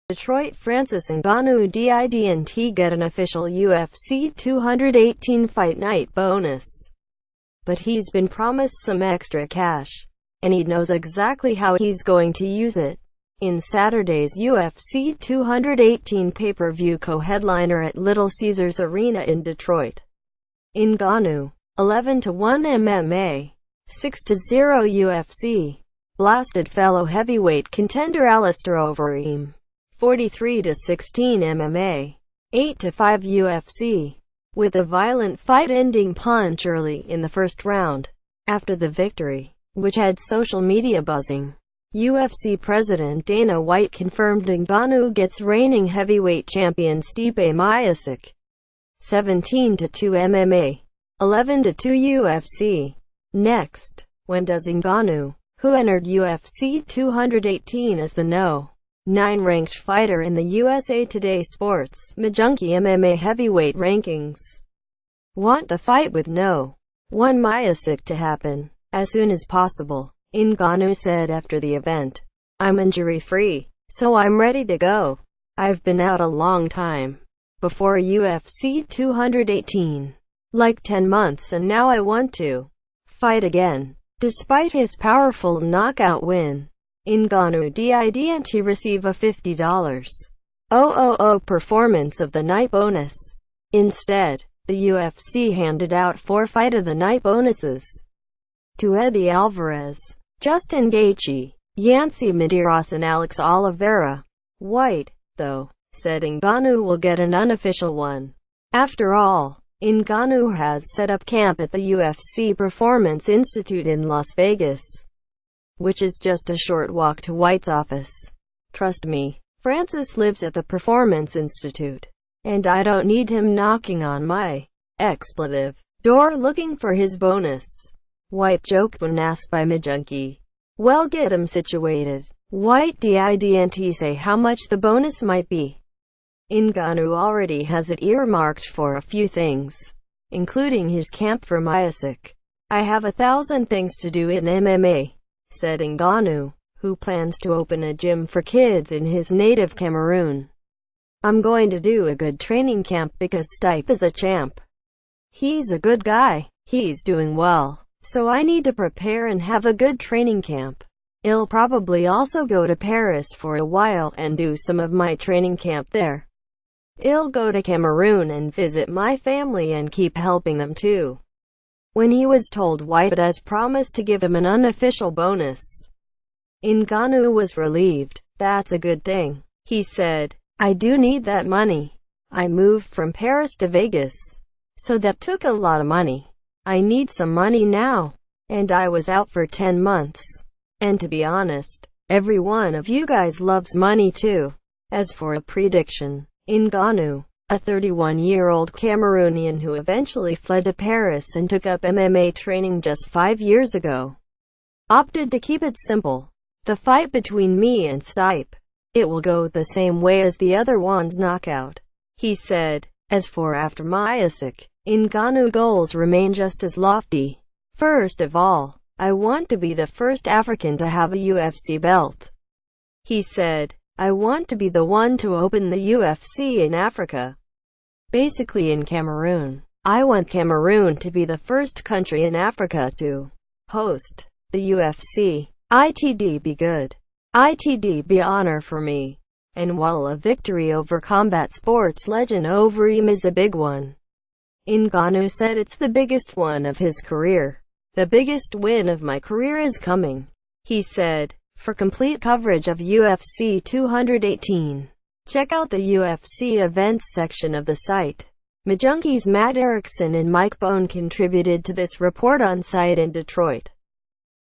Detroit Francis Ngannou didn't get an official UFC 218 fight night bonus, but he's been promised some extra cash, and he knows exactly how he's going to use it. In Saturday's UFC 218 pay-per-view co-headliner at Little Caesars Arena in Detroit, Ngannou, 11-1 MMA, 6-0 UFC, blasted fellow heavyweight contender Alistair Overeem, 43-16 MMA, 8-5 UFC, with a violent fight-ending punch early in the first round. After the victory, which had social media buzzing, UFC President Dana White confirmed Ngannou gets reigning heavyweight champion Stipe Miocic, 17-2 MMA, 11-2 UFC. Next, when does Ngannou, who entered UFC 218 as the No. 9 ranked fighter in the USA Today Sports Junkie MMA heavyweight rankings, want the fight with No. 1 Miocic to happen as soon as possible? Ngannou said after the event, "I'm injury-free, so I'm ready to go. I've been out a long time. Before UFC 218. Like 10 months, and now I want to fight again." Despite his powerful knockout win, Ngannou didn't receive a $50,000 performance of the night bonus. Instead, the UFC handed out 4 fight of the night bonuses to Eddie Alvarez, Justin Gaethje, Yancy Medeiros and Alex Oliveira. White, though, said Ngannou will get an unofficial one. After all, Ngannou has set up camp at the UFC Performance Institute in Las Vegas, which is just a short walk to White's office. Trust me, Francis lives at the Performance Institute, and I don't need him knocking on my expletive door looking for his bonus, White joked when asked by MidJunkie. Well, get him situated. White didn't say how much the bonus might be. Ngannou already has it earmarked for a few things, including his camp for Miocic. I have 1,000 things to do in MMA, said Ngannou, who plans to open a gym for kids in his native Cameroon. I'm going to do a good training camp because Stipe is a champ. He's a good guy. He's doing well. So I need to prepare and have a good training camp. I'll probably also go to Paris for a while and do some of my training camp there. I'll go to Cameroon and visit my family and keep helping them too. When he was told White has promised to give him an unofficial bonus, Ngannou was relieved. That's a good thing, he said. I do need that money. I moved from Paris to Vegas, so that took a lot of money. I need some money now, and I was out for 10 months. And to be honest, every one of you guys loves money too. As for a prediction, Ngannou, a 31-year-old Cameroonian who eventually fled to Paris and took up MMA training just 5 years ago, opted to keep it simple. The fight between me and Stipe, it will go the same way as the other one's knockout, he said. As for after Miocic, Ngannou's goals remain just as lofty. First of all, I want to be the first African to have a UFC belt, he said. I want to be the one to open the UFC in Africa. Basically in Cameroon. I want Cameroon to be the first country in Africa to host the UFC. It'd be good. It'd be honor for me. And while a victory over combat sports legend Overeem is a big one, Ngannou said it's the biggest one of his career. The biggest win of my career is coming, he said. For complete coverage of UFC 218, check out the UFC events section of the site. MidJunkie's Matt Erickson and Mike Bone contributed to this report on site in Detroit.